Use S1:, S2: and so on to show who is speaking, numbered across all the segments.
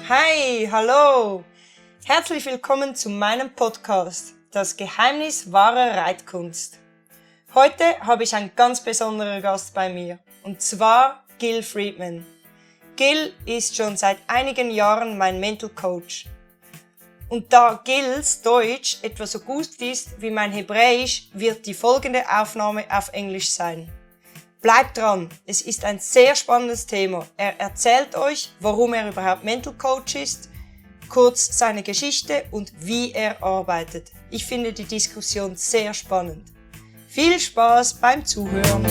S1: Hi, hallo! Herzlich willkommen zu meinem Podcast, das Geheimnis wahrer Reitkunst. Heute habe ich einen ganz besonderen Gast bei mir, und zwar Gil Friedman. Gil ist schon seit einigen Jahren mein Mental Coach. Und da Gils Deutsch etwa so gut ist wie mein Hebräisch, wird die folgende Aufnahme auf Englisch sein. Bleibt dran, es ist ein sehr spannendes Thema. Er erzählt euch, warum er überhaupt Mental Coach ist, kurz seine Geschichte und wie er arbeitet. Ich finde die Diskussion sehr spannend. Viel Spaß beim Zuhören!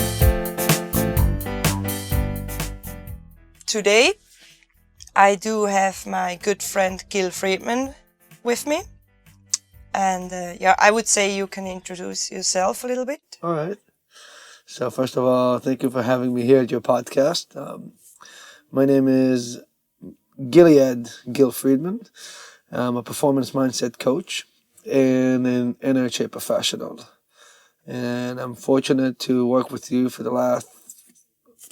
S1: Today, I do have my good friend Gil Friedman with me. And I would say you can introduce yourself a little bit.
S2: All right. So first of all, thank you for having me here at your podcast. My name is Gil Friedman. I'm a performance mindset coach and an NHA professional. And I'm fortunate to work with you for the last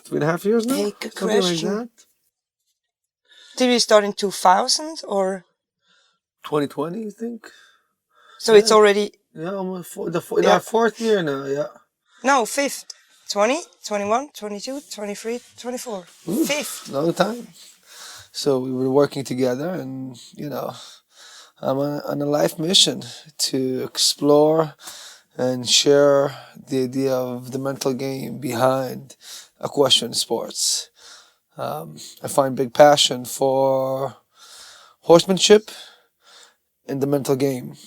S2: 3.5 years now.
S1: Hey, good
S2: Something
S1: question.
S2: like that.
S1: Did we start in 2000 or?
S2: 2020, I think.
S1: So it's already,
S2: Yeah, almost our fourth year now, yeah.
S1: no, fifth. 20, 21, 22, 23, 24. Fifth.
S2: Long time. So we were working together, and I'm on a life mission to explore and share the idea of the mental game behind equestrian sports. I find big passion for horsemanship and the mental game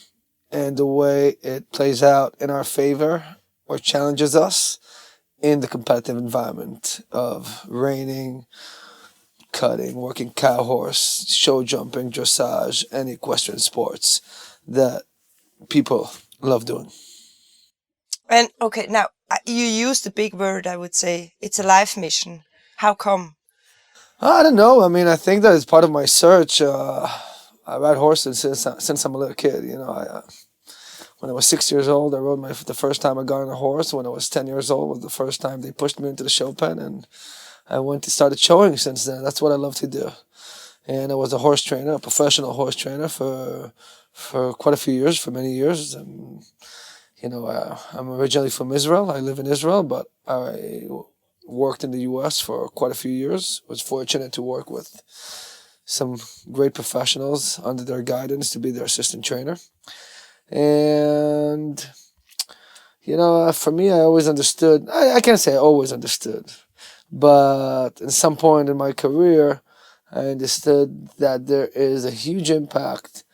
S2: and the way it plays out in our favor or challenges us in the competitive environment of reining, cutting, working cow horse, show jumping, dressage, and equestrian sports that people love doing.
S1: And okay, now you used a big word, I would say. It's a life mission. How come?
S2: I don't know. I mean, I think that it's part of my search. I ride horses since I'm a little kid. When I was 6 years old, I rode the first time I got on a horse. When I was 10 years old, was the first time they pushed me into the show pen, and I started showing since then. That's what I love to do. And I was a horse trainer, a professional horse trainer for quite a few years, for many years. And, I'm originally from Israel. I live in Israel, but I worked in the U.S. for quite a few years. Was fortunate to work with some great professionals under their guidance to be their assistant trainer. And, for me, I always understood, I can't say I always understood, but at some point in my career, I understood that there is a huge impact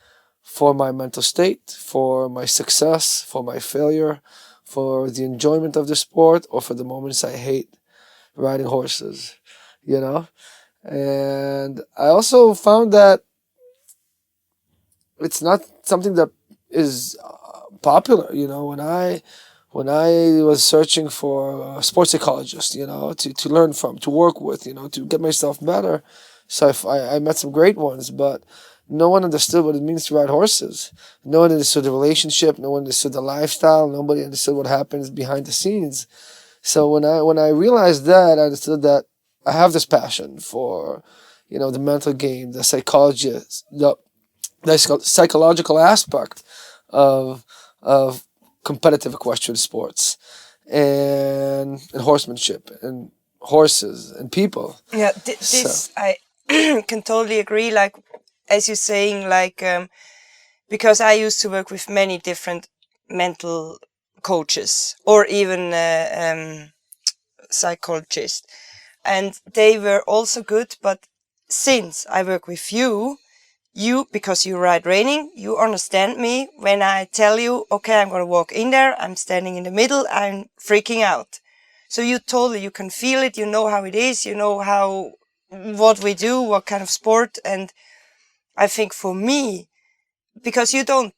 S2: for my mental state, for my success, for my failure, for the enjoyment of the sport, or for the moments I hate riding horses, And I also found that it's not something that is popular. When I was searching for a sports psychologist, to learn from, to work with, to get myself better. So I met some great ones, but no one understood what it means to ride horses. No one understood the relationship. No one understood the lifestyle. Nobody understood what happens behind the scenes. So when I realized that, I understood that I have this passion for, the mental game, the psychology, the psychological aspect of competitive equestrian sports and horsemanship and horses and people.
S1: Yeah, I can totally agree. Like, as you're saying, because I used to work with many different mental coaches or even psychologists, and they were also good. But since I work with you, because you ride reining, you understand me when I tell you, okay, I'm going to walk in there, I'm standing in the middle, I'm freaking out. So you can feel it, you know how it is, you know how what we do, what kind of sport. And I think for me, because you don't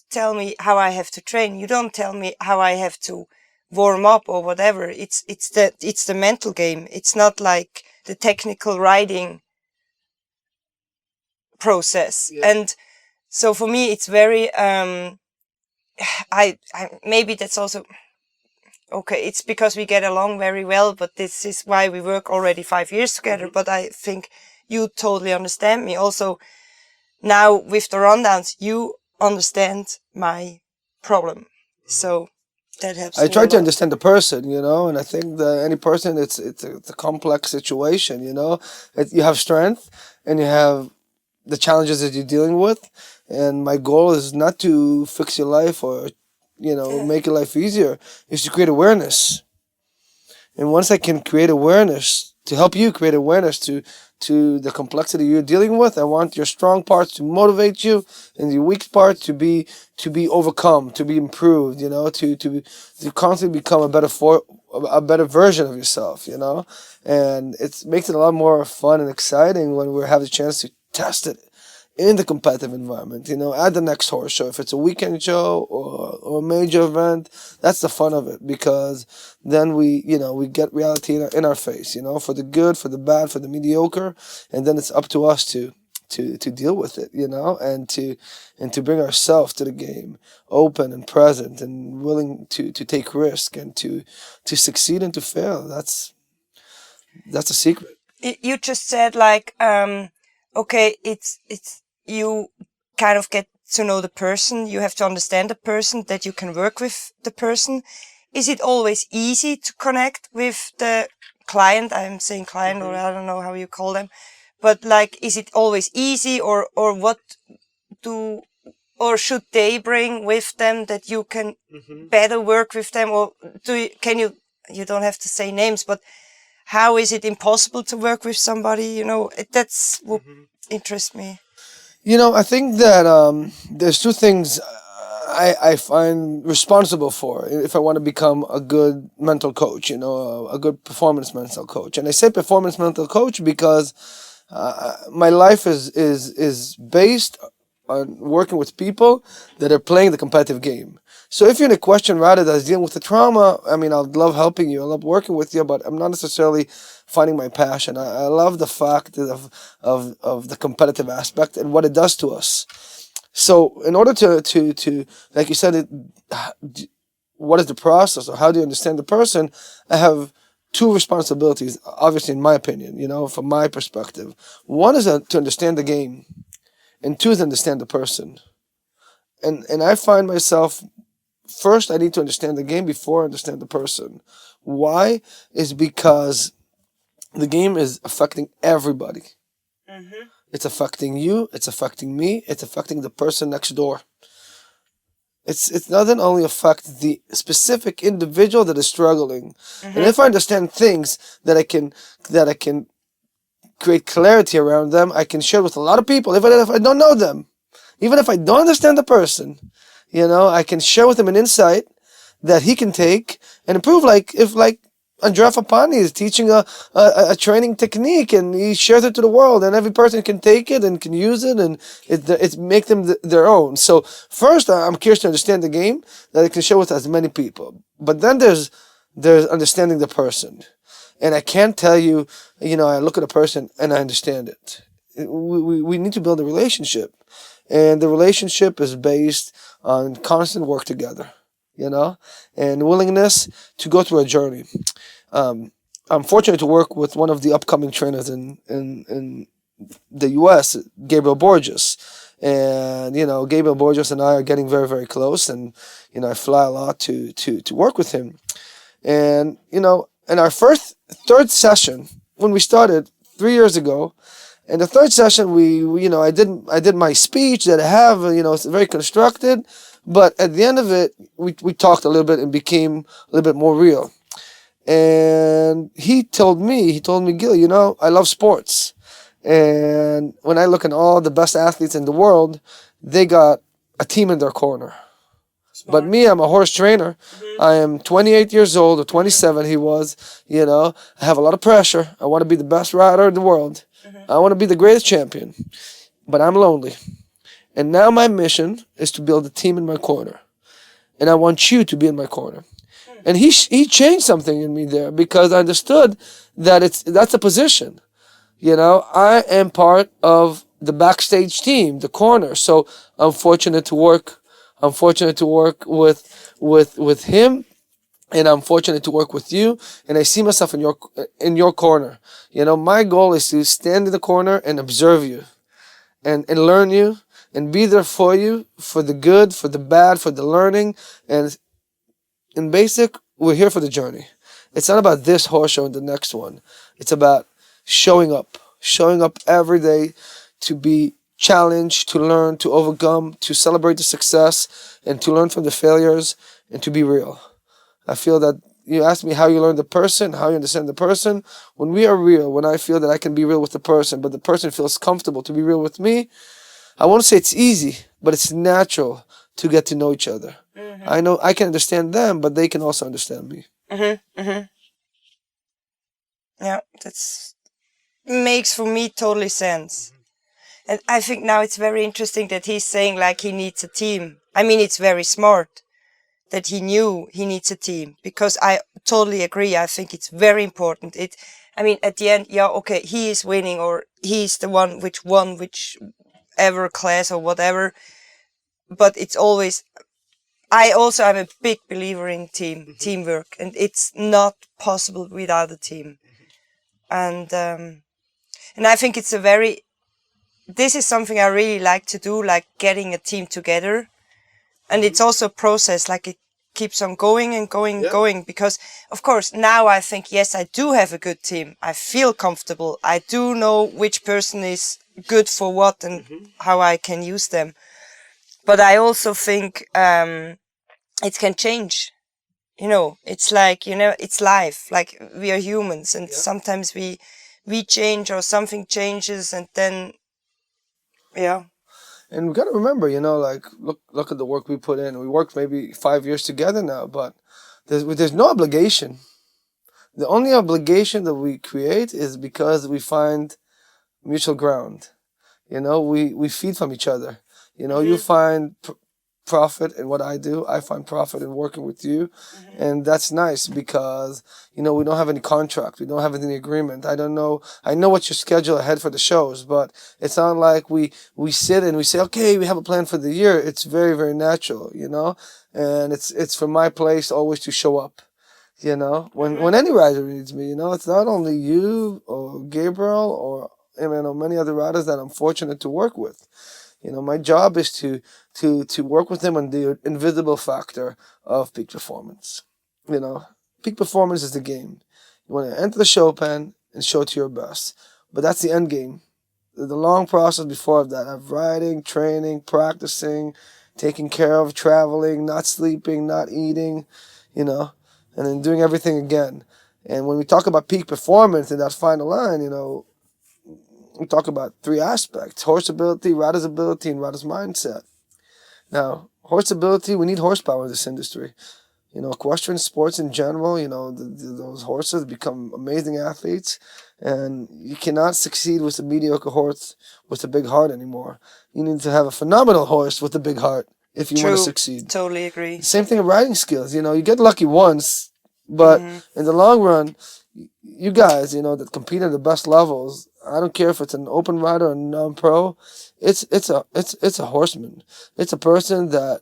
S1: tell me how I have to train, you don't tell me how I have to warm up or whatever. It's the mental game. It's not like the technical riding process.
S2: Yeah.
S1: And so for me it's very I maybe that's also okay, it's because we get along very well, but this is why we work already 5 years together. But I think you totally understand me also. Now with the rundowns, you understand my problem, so that helps
S2: I
S1: me
S2: try
S1: a
S2: to
S1: lot.
S2: understand the person, and I think that any person, it's a complex situation. You have strength and you have the challenges that you're dealing with, and my goal is not to fix your life or make your life easier. Is to create awareness. And once I can create awareness, to help you create awareness to the complexity you're dealing with, I want your strong parts to motivate you and your weak parts to be overcome, to be improved, to constantly become a better version of yourself, And it makes it a lot more fun and exciting when we have the chance to test it in the competitive environment, at the next horse show. If it's a weekend show or a major event, that's the fun of it, because then we get reality in our face, for the good, for the bad, for the mediocre, and then it's up to us to deal with it, and to bring ourselves to the game, open and present and willing to take risk and to succeed and to fail. That's a secret.
S1: You just said like okay, it's you kind of get to know the person, you have to understand the person, that you can work with the person. Is it always easy to connect with the client? I'm saying client, or I don't know how you call them, but like, is it always easy, or what do, or should they bring with them that you can better work with them? Or you don't have to say names, but how is it impossible to work with somebody? That's what interests me.
S2: I think that there's two things I find responsible for if I want to become a good mental coach, a good performance mental coach. And I say performance mental coach because my life is based on working with people that are playing the competitive game. So if you're in a question rider that's dealing with the trauma, I mean, I love helping you, I love working with you, but I'm not necessarily finding my passion. I love the fact of the competitive aspect and what it does to us. So in order to like you said, what is the process, or how do you understand the person? I have two responsibilities, obviously, in my opinion, from my perspective. One is to understand the game, and two is to understand the person. And I find myself, first I need to understand the game before I understand the person. Why? Is because the game is affecting everybody. It's affecting you, it's affecting me, it's affecting the person next door. It doesn't only affect the specific individual that is struggling. And if I understand things that I can create clarity around them, I can share with a lot of people, even if I don't know them. Even if I don't understand the person, I can share with him an insight that he can take and improve. Like if Andrea Fapani is teaching a training technique and he shares it to the world, and every person can take it and can use it, and it make them their own. So first, I'm curious to understand the game that I can share with as many people. But then there's understanding the person, and I can't tell you, I look at a person and I understand it. We need to build a relationship. And the relationship is based on constant work together, and willingness to go through a journey. I'm fortunate to work with one of the upcoming trainers in the U.S., Gabriel Borges. And, Gabriel Borges and I are getting very, very close. And, I fly a lot to work with him. And, in our third session, when we started 3 years ago, in the third session, I did my speech that I have, it's very constructed, but at the end of it, we talked a little bit and became a little bit more real. And he told me, Gil, I love sports. And when I look at all the best athletes in the world, they got a team in their corner. But me, I'm a horse trainer. I am 28 years old, or 27 he was, you know. I have a lot of pressure. I want to be the best rider in the world. I want to be the greatest champion. But I'm lonely. And now my mission is to build a team in my corner. And I want you to be in my corner. And he changed something in me there, because I understood that that's a position. You know, I am part of the backstage team, the corner. So I'm fortunate to work with him, and I'm fortunate to work with you, and I see myself in your corner. You know, my goal is to stand in the corner and observe you, and learn you, and be there for you, for the good, for the bad, for the learning. And in basic, we're here for the journey. It's not about this horse show and the next one. It's about showing up every day, to be challenged, to learn, to overcome, to celebrate the success, and to learn from the failures, and to be real. I feel that you asked me how you learn the person, how you understand the person. When we are real, when I feel that I can be real with the person, but the person feels comfortable to be real with me, I won't say it's easy, but it's natural to get to know each other. I know I can understand them, but they can also understand me.
S1: Yeah, that's makes for me totally sense. And I think now it's very interesting that he's saying like he needs a team. I mean, it's very smart that he knew he needs a team, because I totally agree. I think it's very important. I mean, at the end, yeah, okay, he is winning, or he's the one which won whichever class or whatever. But it's always, I also am a big believer in teamwork, and it's not possible without a team. And I think it's this is something I really like to do, like getting a team together. And it's also a process, like it keeps on going and going and going, because of course now I think, yes, I do have a good team. I feel comfortable. I do know which person is good for what and how I can use them. But I also think it can change. You know, it's like, you know, it's life. Like, we are humans, and sometimes we change, or something changes, and then, yeah.
S2: And we got to remember, you know, like, look at the work we put in. We worked maybe 5 years together now, but there's no obligation. The only obligation that we create is because we find mutual ground. You know, we feed from each other. You know, you find profit in what I do. I find profit in working with you. And that's nice, because, you know, we don't have any contract. We don't have any agreement. I know what's your schedule ahead for the shows, but it's not like we sit and we say, okay, we have a plan for the year. It's very, very natural, you know, and it's from my place always to show up. You know, when any rider needs me, you know, it's not only you or Gabriel or, you know, many other riders that I'm fortunate to work with. You know, my job is to work with them on the invisible factor of peak performance. You know, peak performance is the game. You want to enter the show pen and show to your best. But that's the end game. The long process before that of riding, training, practicing, taking care of, traveling, not sleeping, not eating, you know, and then doing everything again. And when we talk about peak performance in that final line, you know, we talk about three aspects: horse ability, rider's ability, and rider's mindset. Now, horse ability, we need horsepower in this industry. You know, equestrian sports in general, you know, those horses become amazing athletes, and you cannot succeed with a mediocre horse with a big heart anymore. You need to have a phenomenal horse with a big heart if you want to succeed.
S1: Totally agree.
S2: Same thing with riding skills. You know, you get lucky once, but in the long run, you guys, you know, that compete at the best levels, I don't care if it's an open rider or non-pro, it's a horseman. It's a person that,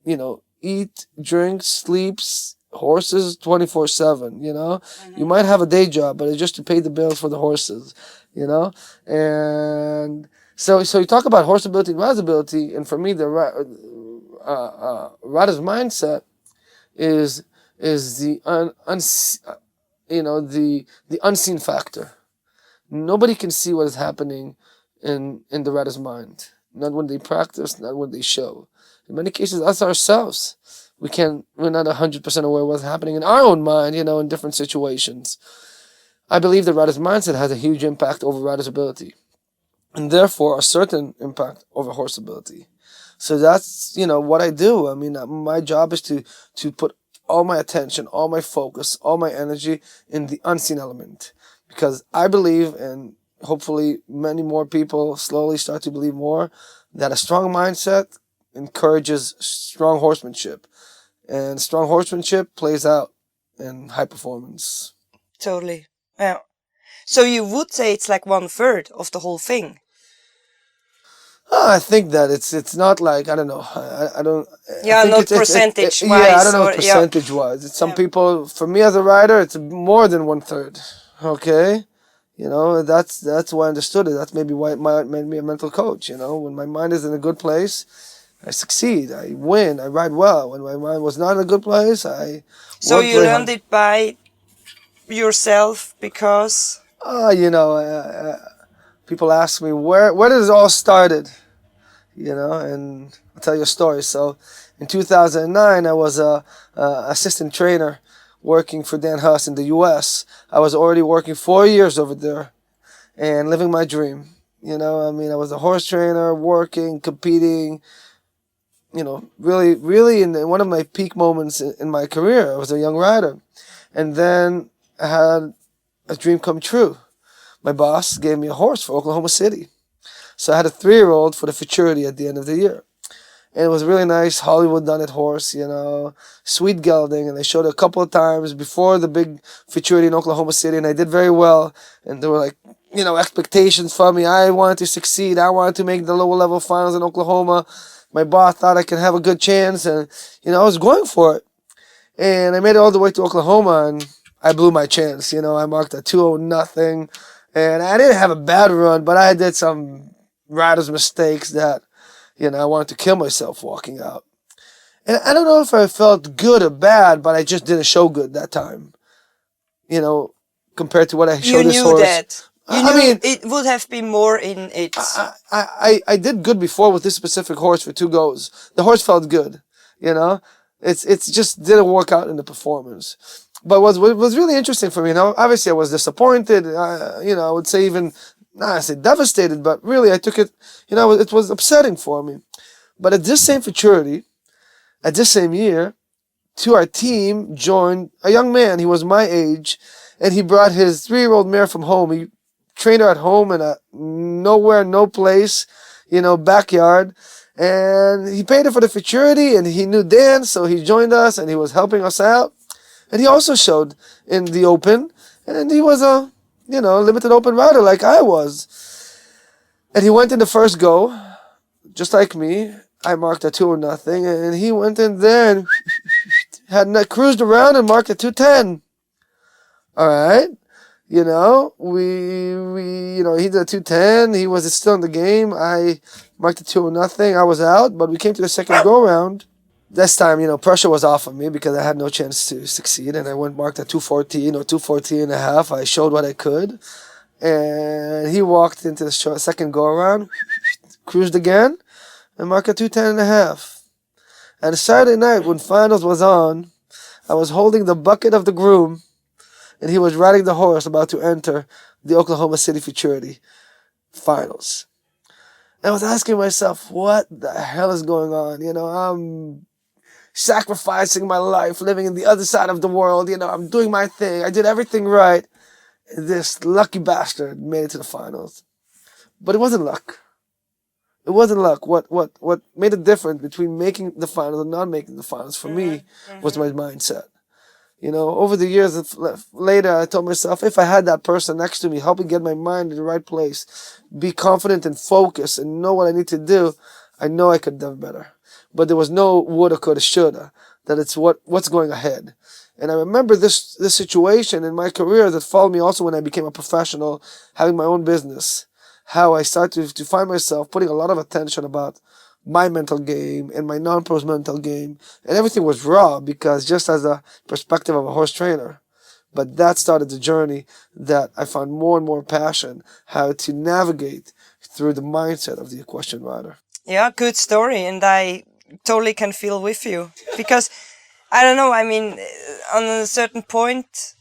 S2: you know, eat, drinks, sleeps horses 24/7, you know. You might have a day job, but it's just to pay the bills for the horses, you know. And so you talk about horse ability and rider's ability, and for me, the rider's mindset is the the unseen factor. Nobody can see what is happening in the rider's mind. Not when they practice, not when they show. In many cases, us ourselves, we're not 100% aware of what's happening in our own mind, you know, in different situations. I believe the rider's mindset has a huge impact over rider's ability, and therefore a certain impact over horse ability. So that's, what I do. I mean, my job is to put all my attention, all my focus, all my energy in the unseen element. Because I believe, and hopefully many more people slowly start to believe more, that a strong mindset encourages strong horsemanship. And strong horsemanship plays out in high performance.
S1: Totally. Yeah. So you would say it's like 1/3 of the whole thing.
S2: I think that it's not like, I don't know. I don't.
S1: Yeah,
S2: I think
S1: not percentage-wise,
S2: yeah, I don't know
S1: or yeah.
S2: percentage wise. It's some
S1: Yeah.
S2: people. For me as a rider, it's more than 1/3. Okay, that's why I understood it. That's maybe why it made me a mental coach. When my mind is in a good place, I succeed. I win. I ride well. When my mind was not in a good place, I
S1: So
S2: worked
S1: you
S2: very
S1: learned
S2: hard.
S1: it by yourself because.
S2: People ask me where did it all started. And I'll tell you a story. So in 2009, I was a assistant trainer working for Dan Hast in the U.S. I was already working 4 years over there and living my dream. I was a horse trainer, working, competing, really, really in one of my peak moments in my career. I was a young rider. And then I had a dream come true. My boss gave me a horse for Oklahoma City. So I had a 3-year-old for the futurity at the end of the year. And it was a really nice Hollywood done it horse, sweet gelding. And I showed it a couple of times before the big futurity in Oklahoma City, and I did very well. And there were like, expectations from me. I wanted to succeed. I wanted to make the lower level finals in Oklahoma. My boss thought I could have a good chance, and I was going for it. And I made it all the way to Oklahoma, and I blew my chance. I marked a 2-0 nothing, and I didn't have a bad run, but I did some rider's mistakes that, I wanted to kill myself walking out. And I don't know if I felt good or bad, but I just didn't show good that time. Compared to what I showed
S1: You
S2: this
S1: knew
S2: horse.
S1: that. You
S2: I
S1: knew
S2: mean,
S1: it would have been more in it.
S2: I did good before with this specific horse for 2 goes. The horse felt good, It's just didn't work out in the performance. But what was really interesting for me, obviously I was disappointed. I would say even, not I say devastated, but really I took it, it was upsetting for me. But at this same futurity, at this same year, to our team joined a young man. He was my age, and he brought his 3-year-old mare from home. He trained her at home in a nowhere, no place, backyard. And he paid her for the futurity, and he knew Dan, so he joined us, and he was helping us out. And he also showed in the open, and he was a, limited open rider like I was. And he went in the first go, just like me. I marked a 2 or nothing, and he went in there and had cruised around and marked a 2:10. All right. He did a 2:10. He was still in the game. I marked a 2 or nothing. I was out, but we came to the second go round. This time, pressure was off of me because I had no chance to succeed, and I marked a 2:14 or 2:14 and a half. I showed what I could, and he walked into the second go around, cruised again, and marked a 2:10 and a half. And Saturday night, when finals was on, I was holding the bucket of the groom, and he was riding the horse about to enter the Oklahoma City Futurity finals. And I was asking myself, what the hell is going on? I'm sacrificing my life, living in the other side of the world. I'm doing my thing. I did everything right. And this lucky bastard made it to the finals. But it wasn't luck. It wasn't luck. What made a difference between making the finals and not making the finals for me was my mindset. Over the years later, I told myself, if I had that person next to me helping get my mind in the right place, be confident and focused and know what I need to do, I know I could do better. But there was no woulda, coulda, shoulda, that it's what's going ahead. And I remember this situation in my career that followed me also when I became a professional, having my own business, how I started to find myself putting a lot of attention about my mental game and my non-pro's mental game, and everything was raw because just as a perspective of a horse trainer. But that started the journey that I found more and more passion, how to navigate through the mindset of the equestrian rider.
S1: Yeah, good story, and I totally can feel with you because I don't know. I mean, on a certain point,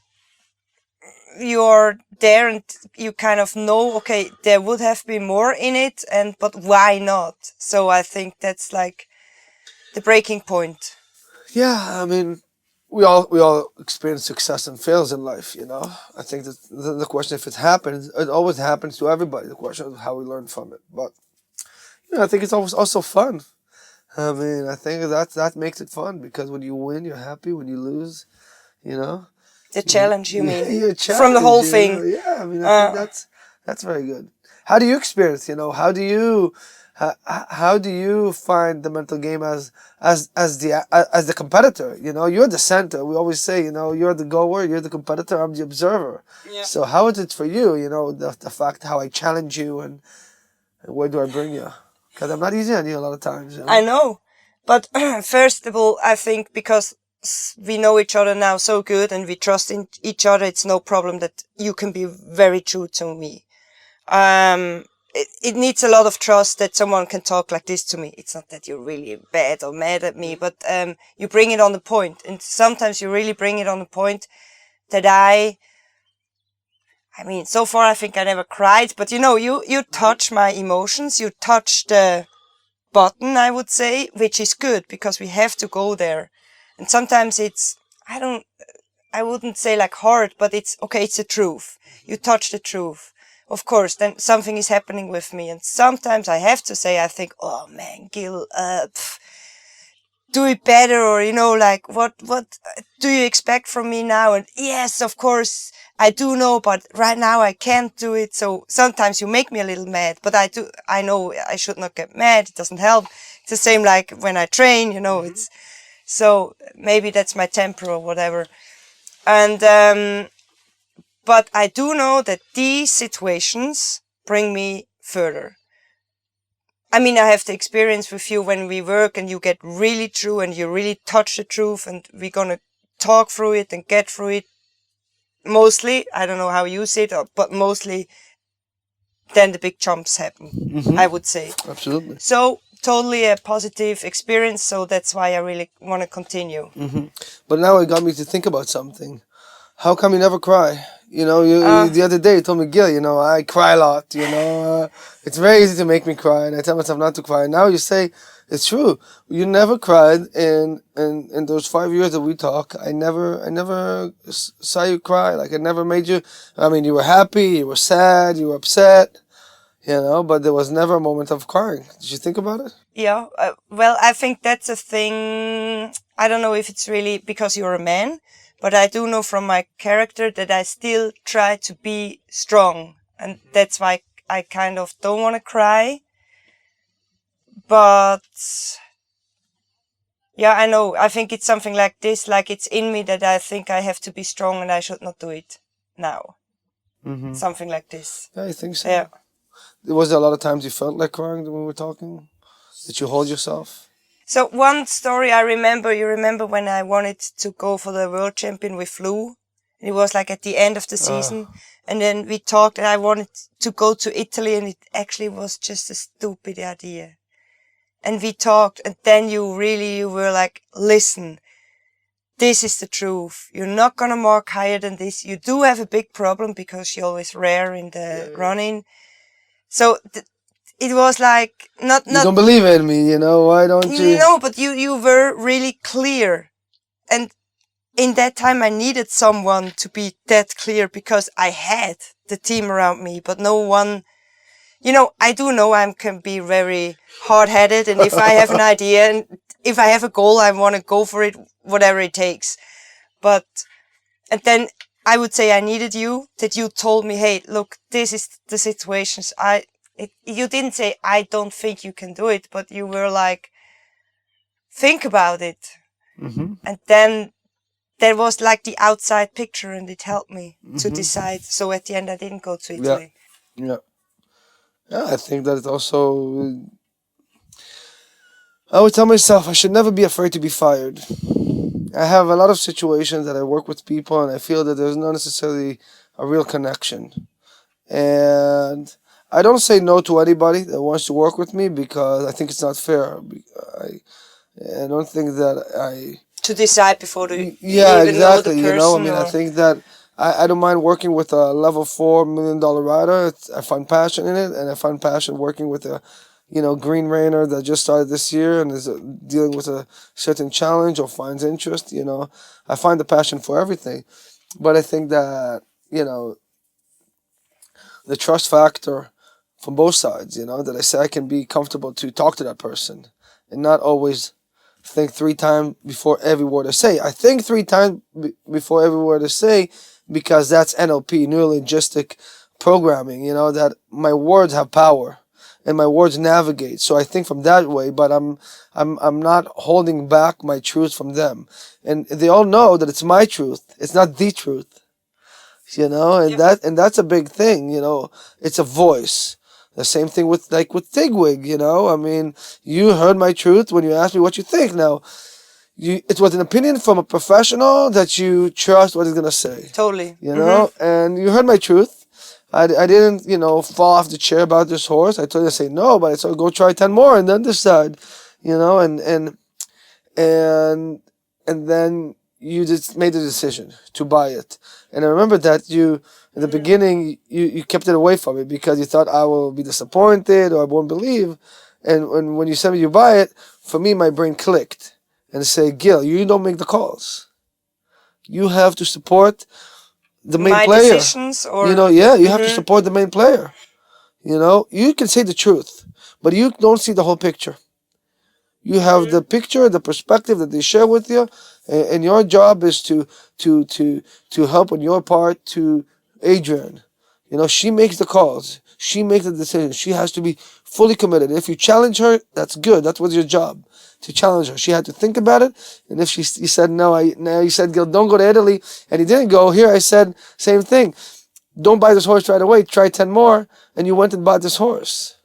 S1: you're there and you kind of know, okay, there would have been more in it, but why not? So I think that's like the breaking point.
S2: Yeah, I mean, we all experience success and fails in life, you know. I think that the question, if it happens, it always happens to everybody. The question is how we learn from it. But I think it's always also fun. I mean, I think that makes it fun, because when you win, you're happy. When you lose, you know,
S1: The challenge, you mean?
S2: you're
S1: From the whole
S2: challenged,
S1: thing.
S2: Yeah, I mean, I think that's very good. How do you experience? How do you find the mental game as the competitor? You're the center. We always say, you're the goer, you're the competitor, I'm the observer.
S1: Yeah.
S2: So how is it for you? The fact how I challenge you, and where do I bring you? Because I'm not easy on you a lot of times.
S1: I know. But first of all, I think because we know each other now so good and we trust in each other, it's no problem that you can be very true to me. It needs a lot of trust that someone can talk like this to me. It's not that you're really bad or mad at me, but you bring it on the point. And sometimes you really bring it on the point that I mean, so far I think I never cried, but you touch my emotions, you touch the button, I would say, which is good because we have to go there. And sometimes it's, I wouldn't say like hard, but it's okay, it's the truth. You touch the truth. Of course, then something is happening with me. And sometimes I have to say, I think, oh man, Gil, do it better, or, like, what do you expect from me now? And yes, of course, I do know, but right now I can't do it. So sometimes you make me a little mad, but I know I should not get mad. It doesn't help. It's the same like when I train, it's, so maybe that's my temper or whatever. And, but I do know that these situations bring me further. I mean, I have the experience with you when we work and you get really true and you really touch the truth, and we're going to talk through it and get through it. Mostly, I don't know how you see it, but mostly then the big jumps happen, I would say.
S2: Absolutely.
S1: So totally a positive experience. So that's why I really want to continue.
S2: But now it got me to think about something. How come you never cry? The other day you told me, Gil, I cry a lot, it's very easy to make me cry, and I tell myself not to cry. And now you say, it's true. You never cried in those 5 years that we talk. I never saw you cry. Like, I never made you, I mean, you were happy, you were sad, you were upset, but there was never a moment of crying. Did you think about it?
S1: Yeah. Well, I think that's a thing. I don't know if it's really because you're a man, but I do know from my character that I still try to be strong. And that's why I kind of don't want to cry. But yeah, I know. I think it's something like this, like it's in me that I think I have to be strong and I should not do it now. Something like this.
S2: Yeah, I think so.
S1: Yeah.
S2: Was there a lot of times you felt like crying when we were talking? Did you hold yourself?
S1: So one story I remember, you remember when I wanted to go for the world champion with Flu? It was like at the end of the season. And then we talked and I wanted to go to Italy, and it actually was just a stupid idea. And we talked, and then you were like, listen, this is the truth. You're not going to mark higher than this. You do have a big problem because you're always rare in the running. So it was like, not...
S2: You don't believe in me, why don't you?
S1: No, but you were really clear. And in that time I needed someone to be that clear, because I had the team around me, but no one... I do know I can be very hard-headed, and if I have an idea and if I have a goal, I want to go for it, whatever it takes. And then I would say I needed you, that you told me, hey, look, this is the situations. You didn't say, I don't think you can do it, but you were like, think about it. And then there was like the outside picture, and it helped me to decide. So at the end, I didn't go to Italy.
S2: Yeah, I think that it also... I would tell myself I should never be afraid to be fired. I have a lot of situations that I work with people, and I feel that there's not necessarily a real connection. And I don't say no to anybody that wants to work with me, because I think it's not fair. I don't think that I...
S1: To decide before you
S2: Yeah,
S1: even
S2: exactly.
S1: know the person.
S2: I think that I don't mind working with a level $4 million rider. I find passion in it, and I find passion working with a, green reiner that just started this year and is dealing with a certain challenge or finds interest. I find the passion for everything, but I think that the trust factor from both sides. That I say I can be comfortable to talk to that person and not always think 3 times before every word I say. I think 3 times before every word I say because that's NLP, neuro-linguistic programming, that my words have power and my words navigate. So I think from that way, but I'm not holding back my truth from them. And they all know that it's my truth. It's not the truth. And that's a big thing, it's a voice. The same thing with Tigwig, I mean, you heard my truth when you asked me what you think. Now, it was an opinion from a professional that you trust what he's going to say.
S1: Totally.
S2: And you heard my truth. I didn't, fall off the chair about this horse. I told you to say no, but I told you go try 10 more and then decide, and then you just made the decision to buy it. And I remember that in the beginning, you kept it away from me because you thought I will be disappointed or I won't believe. And when you said me you buy it, for me, my brain clicked and say, Gil, you don't make the calls. You have to support the main player.
S1: Decisions or...
S2: you have to support the main player. You can say the truth, but you don't see the whole picture. You have the picture, the perspective that they share with you, and your job is to help on your part to Adrian. She makes the calls. She makes the decisions. She has to be fully committed. If you challenge her, that's good. That was your job, to challenge her. She had to think about it. And if you said no, you said, Gil, don't go to Italy, and he didn't go. Here I said, same thing. Don't buy this horse right away. Try 10 more, and you went and bought this horse.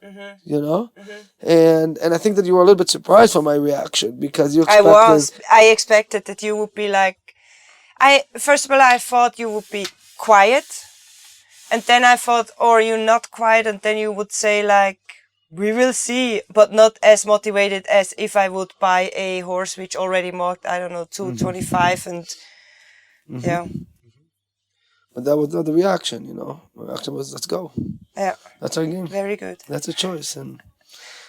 S2: And I think that you were a little bit surprised from my reaction because you expected...
S1: I expected that you would be like... First of all, I thought you would be quiet. And then I thought, or you're not quiet, and then you would say like, we will see, but not as motivated as if I would buy a horse which already marked, I don't know, 225 and yeah.
S2: But that was not the reaction, The reaction was, let's go.
S1: Yeah.
S2: That's our game.
S1: Very good.
S2: That's a choice. And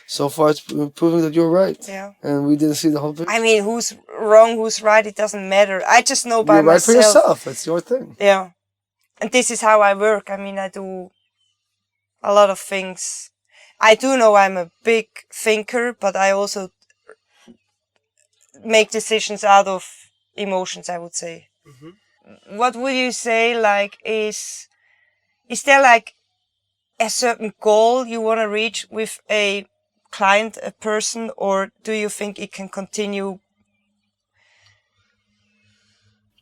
S2: so far it's proving that you're right.
S1: Yeah.
S2: And we didn't see the whole picture.
S1: I mean, who's wrong, who's right, it doesn't matter. I just know by myself.
S2: You're right for yourself. It's your thing.
S1: Yeah. And this is how I work. I mean, I do a lot of things. I do know I'm a big thinker, but I also make decisions out of emotions, I would say. What would you say, like, is there like a certain goal you want to reach with a client, a person, or do you think it can continue?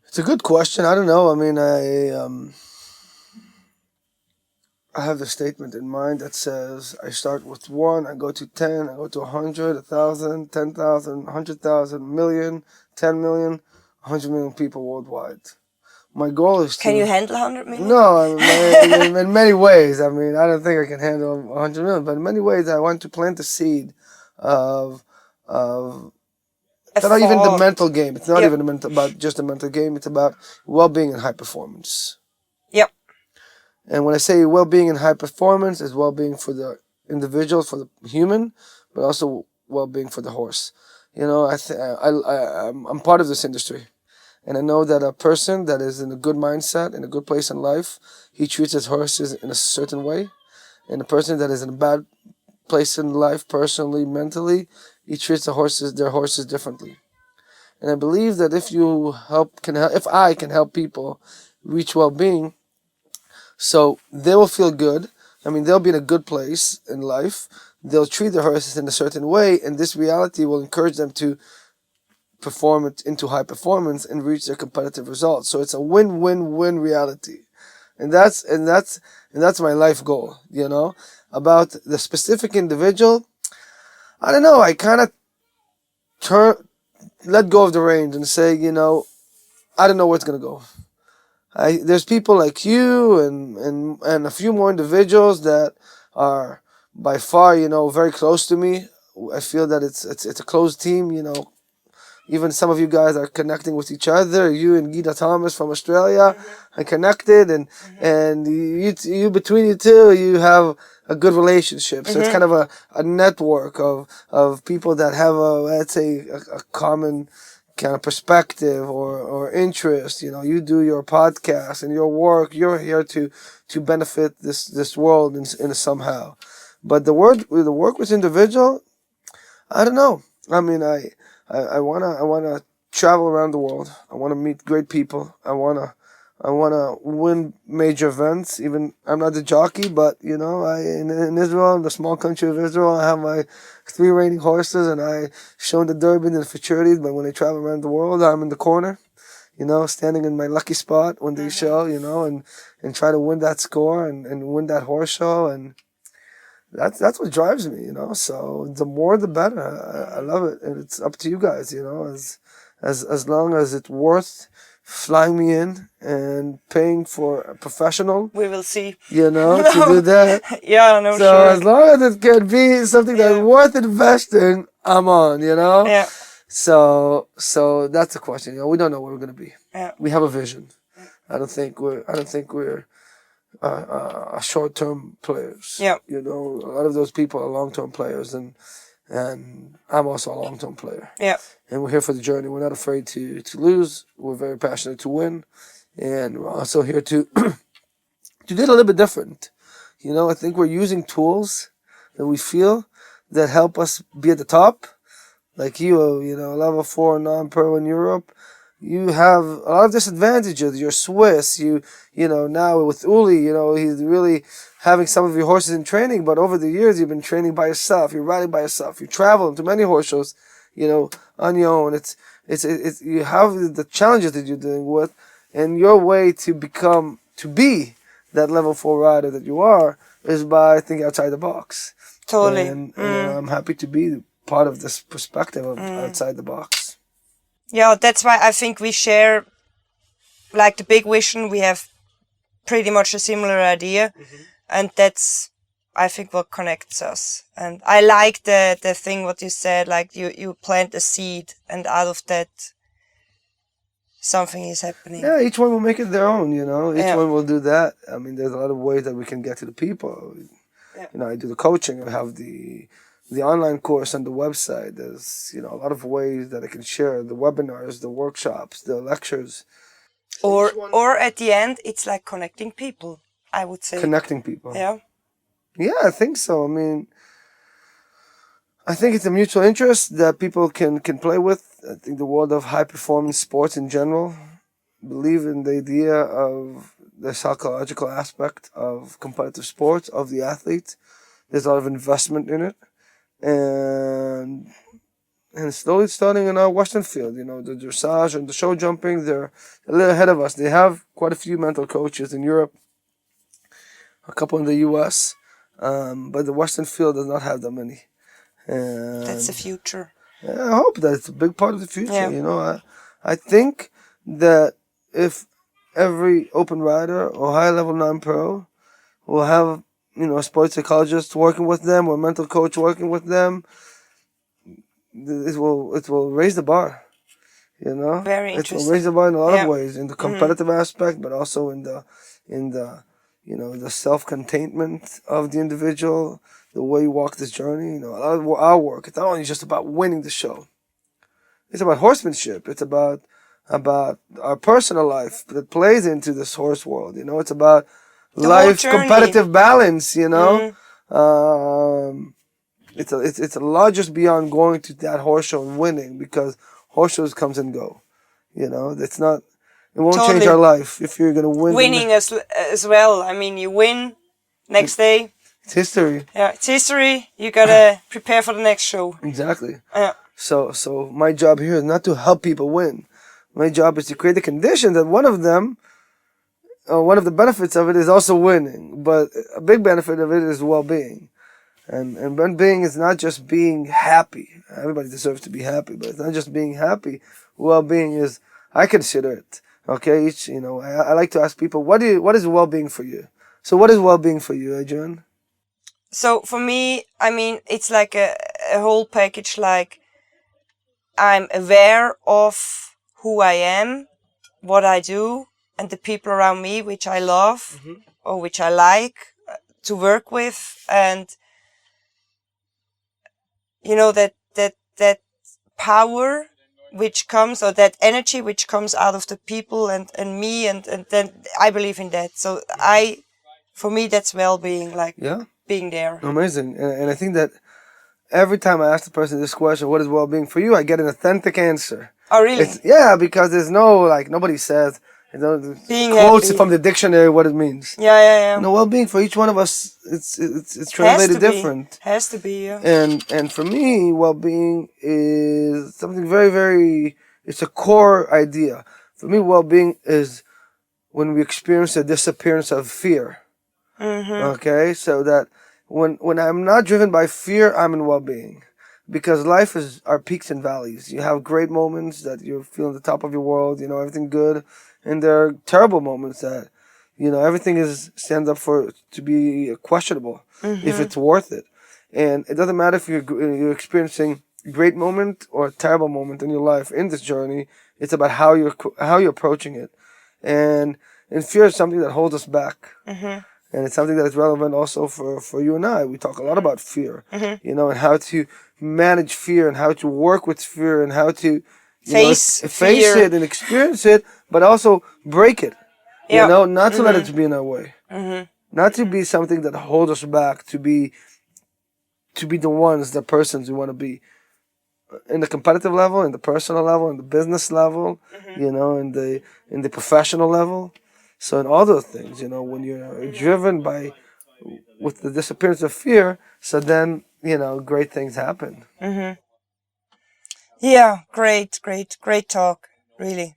S2: It's a good question. I don't know. I mean, I have the statement in mind that says I start with 1, I go to 10, I go to 100, 1,000, 10,000, 100,000, million, 10 million, 100 million people worldwide. My goal is to...
S1: Can you handle 100 million?
S2: No, in many ways. I mean, I don't think I can handle 100 million, but in many ways I want to plant the seed of it's not even the mental game. It's not even about just the mental game. It's about well-being and high performance.
S1: Yep.
S2: And when I say well-being and high performance, it's well-being for the individual, for the human, but also well-being for the horse. I'm part of this industry. And I know that a person that is in a good mindset, in a good place in life, he treats his horses in a certain way. And a person that is in a bad place in life, personally, mentally, he treats their horses differently. And I believe that if I can help people reach well-being, so they will feel good. I mean, they'll be in a good place in life. They'll treat their horses in a certain way, and this reality will encourage them to perform it into high performance and reach their competitive results. So it's a win-win-win reality, and that's my life goal. About the specific individual, I don't know. I kind of let go of the reins and say, I don't know where it's gonna go. There's people like you and a few more individuals that are by far, very close to me. I feel that it's a closed team, even some of you guys are connecting with each other. You and Gita Thomas from Australia are connected, and you between you two, you have a good relationship. So it's kind of a network of people that have let's say a common kind of perspective or interest. You do your podcast and your work. You're here to benefit this world in somehow. But the work with individual, I don't know. I mean, I wanna travel around the world. I wanna meet great people. I wanna win major events. Even I'm not the jockey, but in Israel, in the small country of Israel, I have my 3 reining horses, and I shown the Durban and the futurities. But when I travel around the world, I'm in the corner, standing in my lucky spot when they show, and try to win that score and win that horse show, and that's what drives me, So the more the better. I love it, and it's up to you guys, as long as it's worth flying me in and paying for a professional.
S1: We will see.
S2: To do that.
S1: Yeah, no,
S2: so
S1: sure.
S2: as long as it can be something that's worth investing, I'm on.
S1: Yeah.
S2: So that's the question. We don't know what we're gonna be.
S1: Yeah.
S2: We have a vision. I don't think we're short-term players.
S1: Yeah.
S2: A lot of those people are long-term players, and I'm also a long-term player.
S1: Yeah.
S2: And we're here for the journey. We're not afraid to lose. We're very passionate to win, and we're also here to do it a little bit different. I think we're using tools that we feel that help us be at the top. Like level 4 non-pro in Europe. You have a lot of disadvantages. You're Swiss. Now with Uli, he's really having some of your horses in training. But over the years, you've been training by yourself. You're riding by yourself. You travel to many horse shows, on your own. It's you have the challenges that you're dealing with, and your way to be that level 4 rider that you are is by thinking outside the box.
S1: Totally.
S2: And I'm happy to be part of this perspective of outside the box.
S1: Yeah, that's why I think we share, like, the big vision. We have pretty much a similar idea, and that's, I think, what connects us. And I like the thing what you said, like you plant a seed, and out of that something is happening.
S2: Yeah, each one will make it their own, Each one will do that. I mean, there's a lot of ways that we can get to the people. I do the coaching. I have the online course on the website. There's, a lot of ways that I can share. The webinars, the workshops, the lectures.
S1: Or at the end, it's like connecting people, I would say.
S2: Connecting people.
S1: Yeah.
S2: Yeah, I think so. I mean, I think it's a mutual interest that people can play with. I think the world of high-performance sports in general believe in the idea of the psychological aspect of competitive sports, of the athlete. There's a lot of investment in it. And slowly starting in our Western field, the dressage and the show jumping, they're a little ahead of us. They have quite a few mental coaches in Europe, a couple in the US, but the Western field does not have that many. And
S1: that's the future.
S2: I hope that it's a big part of the future.
S1: Yeah.
S2: I think that if every open rider or high-level non-pro will have a sports psychologist working with them or a mental coach working with them, it will raise the bar.
S1: Very interesting.
S2: It will raise the bar in a lot of ways, in the competitive aspect, but also in the the self-containment of the individual, the way you walk this journey. A lot of our work, it's not only just about winning the show. It's about horsemanship. It's about our personal life that plays into this horse world. It's about life, competitive balance. It's a lot just beyond going to that horse show and winning, because horse shows comes and go. It's not. It won't change our life if you're gonna win.
S1: Winning as well. I mean, you win, next day.
S2: It's history.
S1: Yeah, it's history. You gotta prepare for the next show.
S2: Exactly.
S1: Yeah.
S2: So my job here is not to help people win. My job is to create the condition that one of the benefits of it is also winning. But a big benefit of it is well-being. And well-being is not just being happy. Everybody deserves to be happy, but it's not just being happy. Well-being is, I consider it. Okay, I like to ask people, what is well-being for you? So what is well-being for you, Adrian?
S1: So for me, I mean, it's like a whole package. Like, I'm aware of who I am, what I do, and the people around me, which I love or which I like to work with, and that power which comes, or that energy which comes out of the people and me, and then I believe in that. So for me, that's well-being, being there.
S2: Amazing. And I think that every time I ask the person this question, what is well-being for you, I get an authentic answer.
S1: Oh, really?
S2: Because there's no, nobody says,
S1: Being
S2: quotes
S1: happy.
S2: from the dictionary what it means.
S1: Yeah.
S2: Well-being for each one of us, it's translated different.
S1: Has to be, yeah.
S2: And for me, well-being is something very, very, it's a core idea. For me, well-being is when we experience the disappearance of fear. Okay, so that when I'm not driven by fear, I'm in well-being. Because life is our peaks and valleys. You have great moments that you're feeling the top of your world, everything good. And there are terrible moments that, everything stands up to be questionable if it's worth it. And it doesn't matter if you're experiencing a great moment or a terrible moment in your life in this journey. It's about how you're approaching it. And fear is something that holds us back. And it's something that is relevant also for you and I. We talk a lot about fear, and how to manage fear and how to work with fear and how to face it and experience it, but also break it. Not to let it be in our way. Not to be something that holds us back, to be the persons we want to be. In the competitive level, in the personal level, in the business level, in the professional level. So in all those things, when you're driven with the disappearance of fear, so then, great things happen.
S1: Yeah, great talk, really.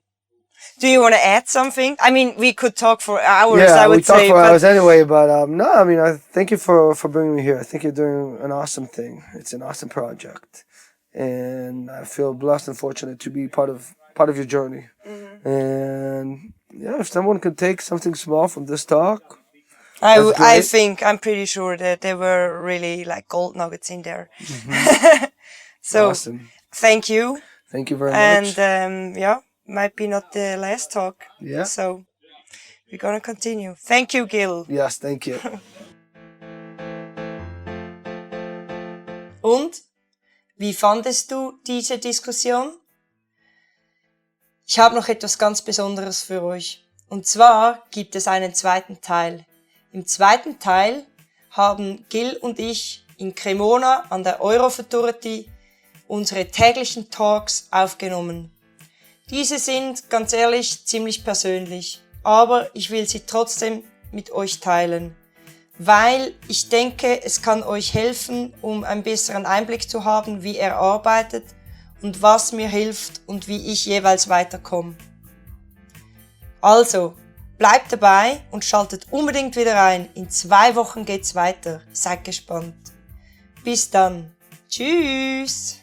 S1: Do you want to add something? I mean, we could talk for hours, I would say.
S2: Yeah, we talk for hours anyway, but no, I thank you for bringing me here. I think you're doing an awesome thing. It's an awesome project. And I feel blessed and fortunate to be part of your journey. And yeah, if someone could take something small from this talk,
S1: I'm pretty sure that there were really gold nuggets in there. So
S2: awesome.
S1: Thank you.
S2: Thank you very much.
S1: And might be not the last talk.
S2: Yeah.
S1: So we're gonna continue. Thank you, Gil.
S2: Yes, thank you.
S1: Und? Wie fandest du diese Diskussion? Ich habe noch etwas ganz Besonderes für euch. Und zwar gibt es einen zweiten Teil. Im zweiten Teil haben Gil und ich in Cremona an der Eurofuturity unsere täglichen Talks aufgenommen. Diese sind, ganz ehrlich, ziemlich persönlich, aber ich will sie trotzdem mit euch teilen. Weil ich denke, es kann euch helfen, um einen besseren Einblick zu haben, wie er arbeitet und was mir hilft und wie ich jeweils weiterkomme. Also, bleibt dabei und schaltet unbedingt wieder ein. In 2 Wochen geht's weiter. Seid gespannt. Bis dann. Tschüss!